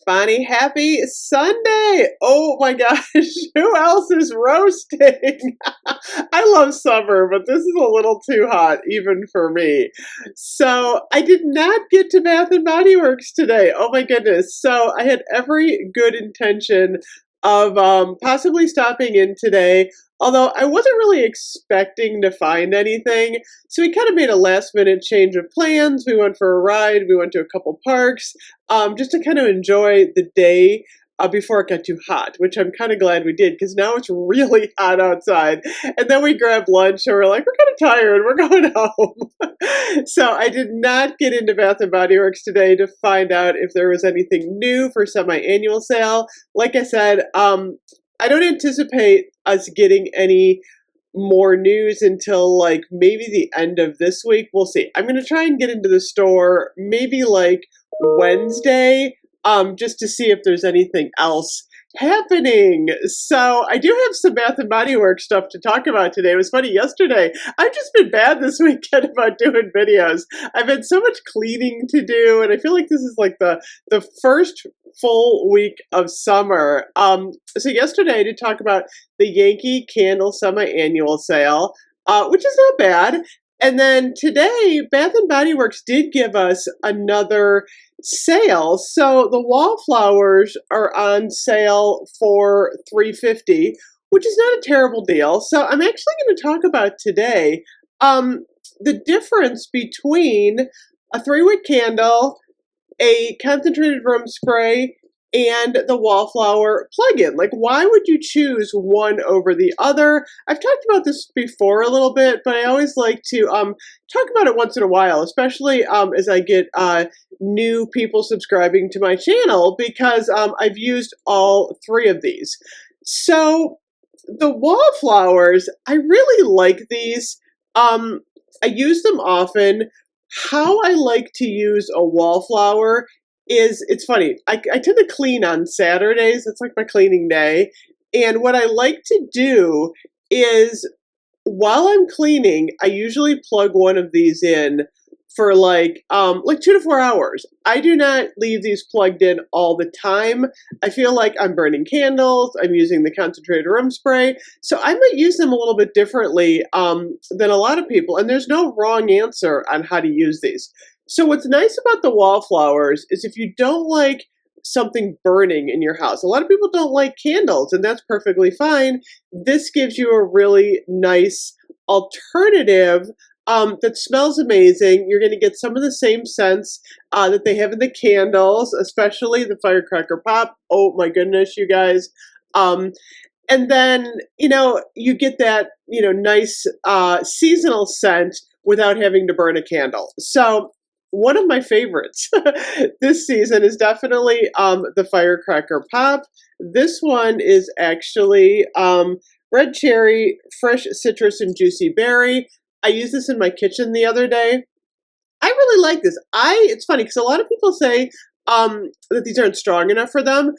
Bonnie, happy Sunday! Oh my gosh, who else is roasting? I love summer, but this is a little too hot even for me. So I did not get to Bath and Body Works today. Oh my goodness. So I had every good intention of possibly stopping in today, although I wasn't really expecting to find anything. So we kind of made a last minute change of plans. We went for a ride, we went to a couple parks, just to kind of enjoy the day before it got too hot, which I'm kind of glad we did because now it's really hot outside. And then we grabbed lunch and we're like, we're kind of tired, we're going home. So I did not get into Bath and Body Works today to find out if there was anything new for semi-annual sale. Like I said, I don't anticipate us getting any more news until like maybe the end of this week. We'll see. I'm going to try and get into the store maybe like Wednesday, just to see if there's anything else happening. So I do have some Bath and Body Works stuff to talk about today. It was funny yesterday. I've just been bad this weekend about doing videos. I've had so much cleaning to do, and I feel like this is like the first full week of summer. So yesterday I did talk about the Yankee Candle semi-annual sale, which is not bad. And then today, Bath and Body Works did give us another sale. So the Wallflowers are on sale for $3.50, which is not a terrible deal. So I'm actually going to talk about today the difference between a 3-wick candle, a concentrated room spray, and the Wallflower plug-in. Like, why would you choose one over the other? I've talked about this before a little bit, but I always like to talk about it once in a while, especially as I get new people subscribing to my channel, because I've used all three of these. So the Wallflowers, I really like these. I use them often. How I like to use a Wallflower is, it's funny, I tend to clean on Saturdays. It's like my cleaning day. And what I like to do is, while I'm cleaning, I usually plug one of these in for like 2 to 4 hours. I do not leave these plugged in all the time. I feel like I'm burning candles, I'm using the concentrated room spray, so I might use them a little bit differently than a lot of people, and there's no wrong answer on how to use these. So what's nice about the Wallflowers is if you don't like something burning in your house, a lot of people don't like candles, and that's perfectly fine. This gives you a really nice alternative that smells amazing. You're going to get some of the same scents that they have in the candles, especially the firecracker pop. Oh my goodness, you guys. And then, you get that, nice seasonal scent without having to burn a candle. So one of my favorites this season is definitely the firecracker pop. This one is actually red cherry, fresh citrus, and juicy berry. I used this in my kitchen the other day. I really like this. It's funny because a lot of people say that these aren't strong enough for them.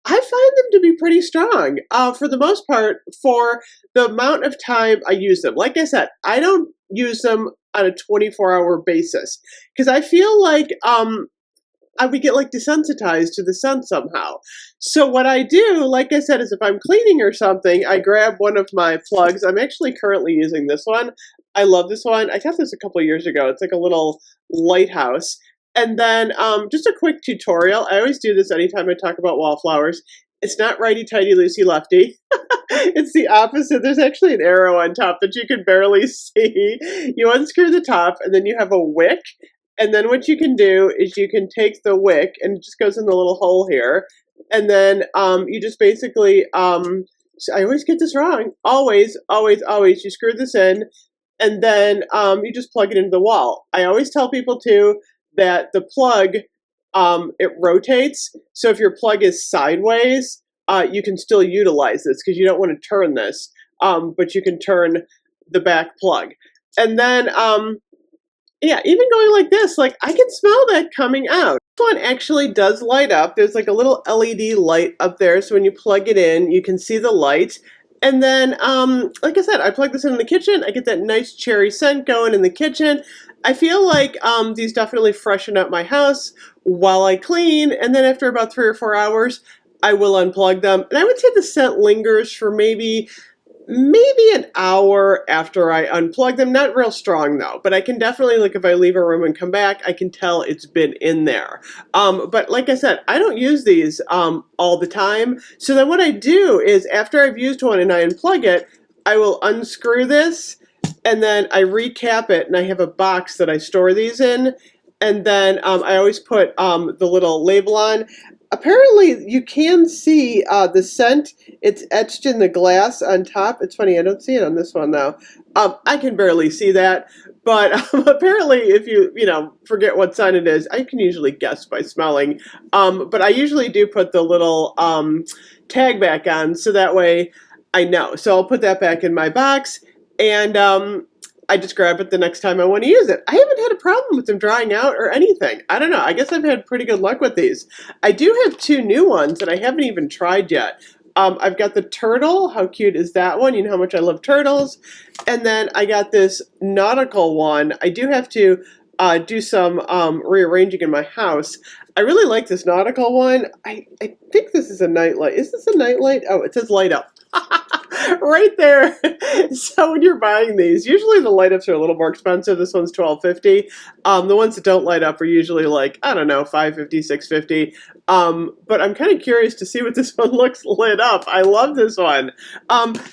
I find them to be pretty strong for the most part for the amount of time I use them. Like I said, I don't use them on a 24-hour basis because I feel like I would get like desensitized to the sun somehow. So what I do, like I said, is if I'm cleaning or something, I grab one of my plugs. I'm actually currently using this one. I love this one. I got this a couple years ago. It's like a little lighthouse. And then just a quick tutorial. I always do this anytime I talk about Wallflowers. It's not righty-tighty, loosey-lefty. It's the opposite. There's actually an arrow on top that you can barely see. You unscrew the top, and then you have a wick. And then what you can do is you can take the wick, and it just goes in the little hole here. And then you just basically, so I always get this wrong. Always, always, always. You screw this in, and then you just plug it into the wall. I always tell people, too, that the plug, it rotates. So if your plug is sideways, you can still utilize this because you don't want to turn this, but you can turn the back plug. And then, yeah, even going like this, like I can smell that coming out. This one actually does light up. There's like a little LED light up there. So when you plug it in, you can see the light. And then, like I said, I plug this in the kitchen. I get that nice cherry scent going in the kitchen. I feel like these definitely freshen up my house while I clean, and then after about 3 or 4 hours, I will unplug them. And I would say the scent lingers for maybe an hour after I unplug them. Not real strong though, but I can definitely, like, if I leave a room and come back, I can tell it's been in there. But like I said, I don't use these all the time. So then what I do is after I've used one and I unplug it, I will unscrew this and then I recap it and I have a box that I store these in. And then I always put the little label on. Apparently, you can see the scent. It's etched in the glass on top. It's funny, I don't see it on this one, though. I can barely see that. But apparently, if you forget what scent it is, I can usually guess by smelling. But I usually do put the little tag back on, so that way I know. So I'll put that back in my box, and I just grab it the next time I want to use it. I haven't had a problem with them drying out or anything. I don't know. I guess I've had pretty good luck with these. I do have 2 new ones that I haven't even tried yet. I've got the turtle. How cute is that one? You know how much I love turtles. And then I got this nautical one. I do have to do some rearranging in my house. I really like this nautical one. I think this is a nightlight. Is this a nightlight? Oh, it says light up. Right there. So when you're buying these, usually the light ups are a little more expensive. This one's $12.50. The ones that don't light up are usually like, I don't know, $5.50, $6.50. But I'm kind of curious to see what this one looks lit up. I love this one.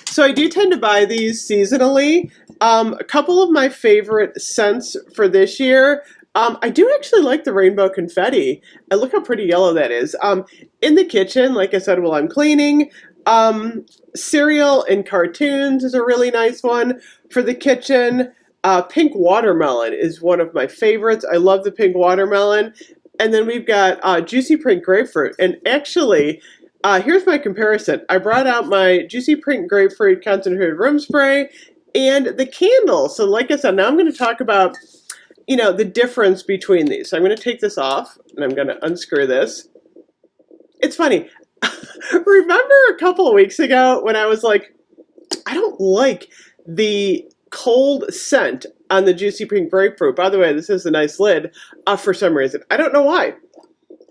So I do tend to buy these seasonally. A couple of my favorite scents for this year. I do actually like the rainbow confetti. And look how pretty yellow that is. In the kitchen, like I said, while I'm cleaning, cereal and cartoons is a really nice one for the kitchen. Pink watermelon is one of my favorites. I love the pink watermelon. And then we've got juicy pink grapefruit. And actually, here's my comparison. I brought out my juicy pink grapefruit concentrated room spray and the candle. So like I said, now I'm going to talk about, the difference between these. So I'm going to take this off and I'm going to unscrew this. It's funny. Remember a couple of weeks ago when I was like, I don't like the cold scent on the juicy pink grapefruit. By the way, this is a nice lid for some reason. I don't know why.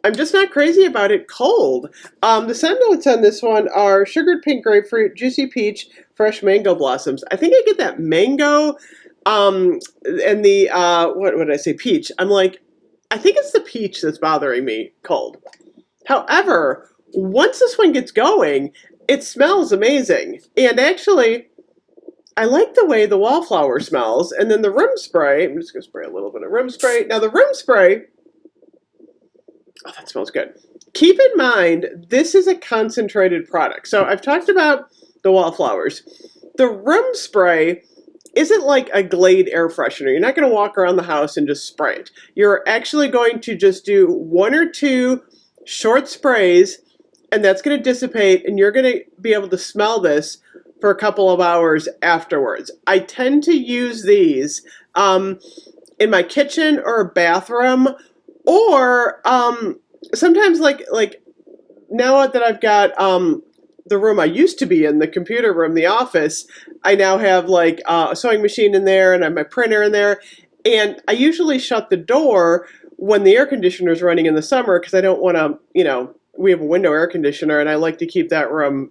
I'm just not crazy about it cold. The scent notes on this one are sugared pink grapefruit, juicy peach, fresh mango blossoms. I think I get that mango and the, what did I say, peach. I'm like, I think it's the peach that's bothering me cold. However, once this one gets going, it smells amazing. And actually, I like the way the Wallflower smells. And then the room spray, I'm just going to spray a little bit of room spray. Now the room spray, oh, that smells good. Keep in mind, this is a concentrated product. So I've talked about the Wallflowers. The room spray isn't like a Glade air freshener. You're not going to walk around the house and just spray it. You're actually going to just do 1 or 2 short sprays, and that's going to dissipate, and you're going to be able to smell this for a couple of hours afterwards. I tend to use these in my kitchen or bathroom, or sometimes like now that I've got the room I used to be in, the computer room, the office, I now have like a sewing machine in there and I have my printer in there, and I usually shut the door when the air conditioner is running in the summer because I don't want to, we have a window air conditioner and I like to keep that room,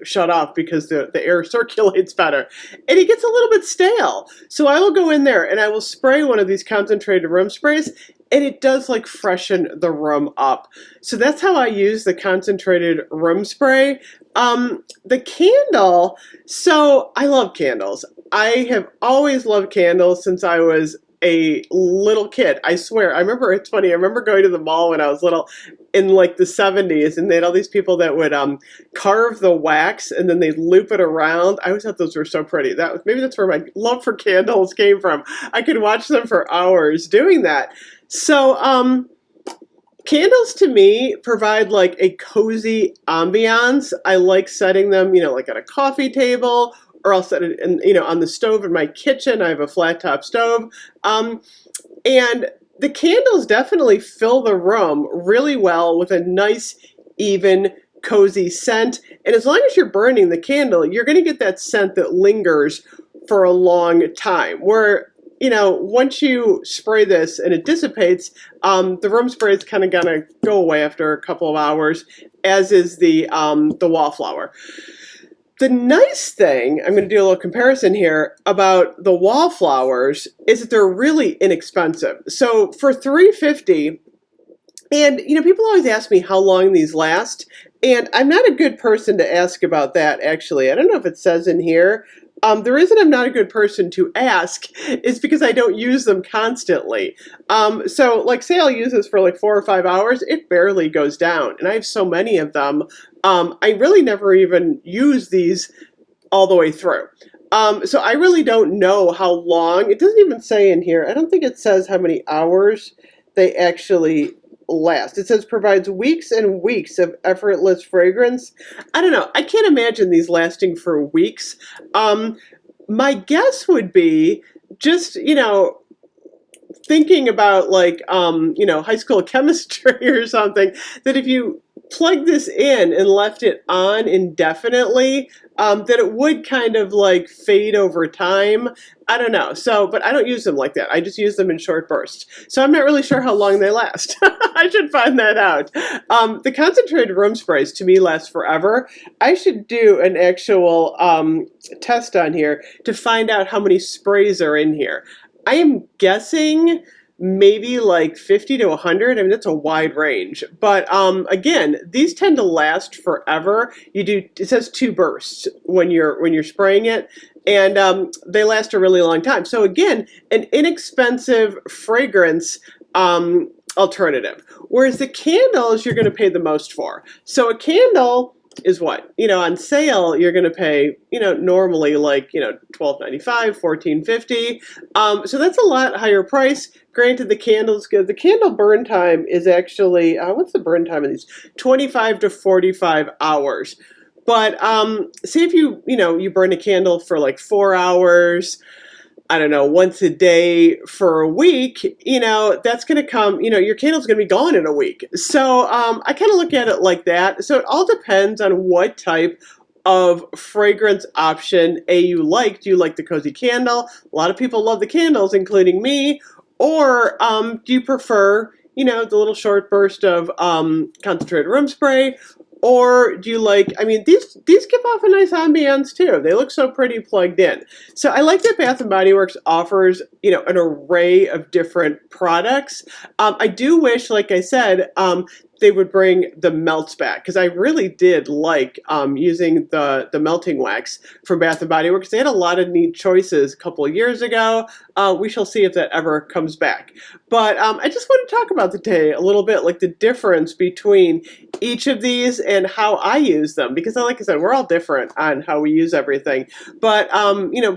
shut off because the air circulates better. And it gets a little bit stale. So I will go in there and I will spray one of these concentrated room sprays, and it does like freshen the room up. So that's how I use the concentrated room spray. The candle, so I love candles. I have always loved candles since I was a little kid. I swear. I remember, it's funny, I remember going to the mall when I was little in like the 70s, and they had all these people that would carve the wax and then they'd loop it around. I always thought those were so pretty. Maybe that's where my love for candles came from. I could watch them for hours doing that. So candles to me provide like a cozy ambiance. I like setting them, like at a coffee table, or I'll set it in, on the stove in my kitchen. I have a flat top stove. And the candles definitely fill the room really well with a nice, even, cozy scent. And as long as you're burning the candle, you're going to get that scent that lingers for a long time. Where once you spray this and it dissipates, the room spray is kind of gonna go away after a couple of hours, as is the Wallflower. The nice thing, I'm going to do a little comparison here about the Wallflowers, is that they're really inexpensive. So for $3.50, and people always ask me how long these last, and I'm not a good person to ask about that, actually. I don't know if it says in here. The reason I'm not a good person to ask is because I don't use them constantly. So, like, say I'll use this for like 4 or 5 hours, it barely goes down, and I have so many of them. I really never even use these all the way through. So I really don't know how long. It doesn't even say in here. I don't think it says how many hours they actually last. It says provides weeks and weeks of effortless fragrance. I don't know. I can't imagine these lasting for weeks. My guess would be just, thinking about like, high school chemistry or something, that if you plug this in and left it on indefinitely, that it would kind of like fade over time. I don't know. So, but I don't use them like that. I just use them in short bursts. So I'm not really sure how long they last. I should find that out. The concentrated room sprays to me last forever. I should do an actual test on here to find out how many sprays are in here. I am guessing maybe like 50 to 100. I mean, that's a wide range. But again, these tend to last forever. It says 2 bursts when you're spraying it, and they last a really long time. So again, an inexpensive fragrance alternative. Whereas the candles you're going to pay the most for. So a candle is what? On sale, you're going to pay, normally like, $12.95, $14.50. So that's a lot higher price. Granted, the candle's good. The candle burn time is actually, what's the burn time of these? 25 to 45 hours. But see if you burn a candle for like 4 hours, I don't know, once a day for a week, that's going to come, your candle's going to be gone in a week. So I kind of look at it like that. So it all depends on what type of fragrance option you like. Do you like the cozy candle? A lot of people love the candles, including me. Or do you prefer, the little short burst of concentrated room spray? Or do you like, these give off a nice ambiance too. They look so pretty plugged in. So I like that Bath & Body Works offers, an array of different products. I do wish, like I said, they would bring the melts back, because I really did like using the melting wax from Bath & Body Works. They had a lot of neat choices a couple of years ago. We shall see if that ever comes back. But I just want to talk about today a little bit, like the difference between each of these and how I use them, because like I said, we're all different on how we use everything. But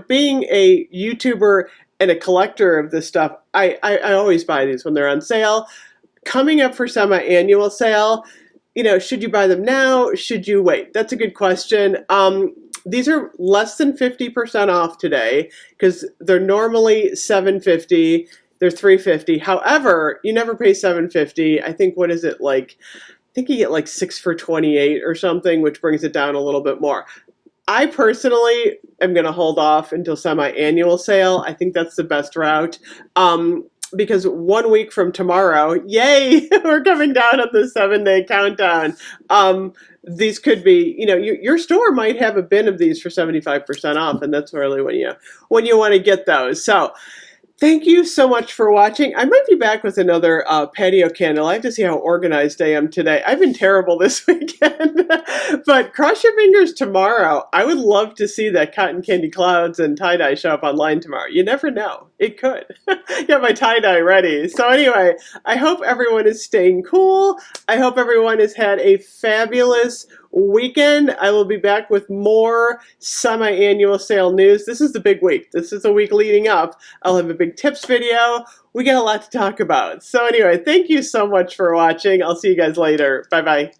being a YouTuber and a collector of this stuff, I always buy these when they're on sale. Coming up for semi-annual sale, should you buy them now? Should you wait? That's a good question. These are less than 50% off today, because they're normally $7.50. They're $3.50. However, you never pay $7.50. I think, what is it, like, I think you get like 6 for $28 or something, which brings it down a little bit more. I personally am going to hold off until semi-annual sale. I think that's the best route. Because 1 week from tomorrow, yay, we're coming down on the 7-day countdown. These could be, your store might have a bin of these for 75% off, and that's really when you want to get those. So thank you so much for watching. I might be back with another patio candle. I have to see how organized I am today. I've been terrible this weekend. But cross your fingers tomorrow. I would love to see that cotton candy clouds and tie-dye show up online tomorrow. You never know. It could. Get my tie-dye ready. So anyway, I hope everyone is staying cool. I hope everyone has had a fabulous weekend. I will be back with more semi-annual sale news. This is the big week. This is the week leading up. I'll have a big tips video. We got a lot to talk about. So anyway, thank you so much for watching. I'll see you guys later. Bye-bye.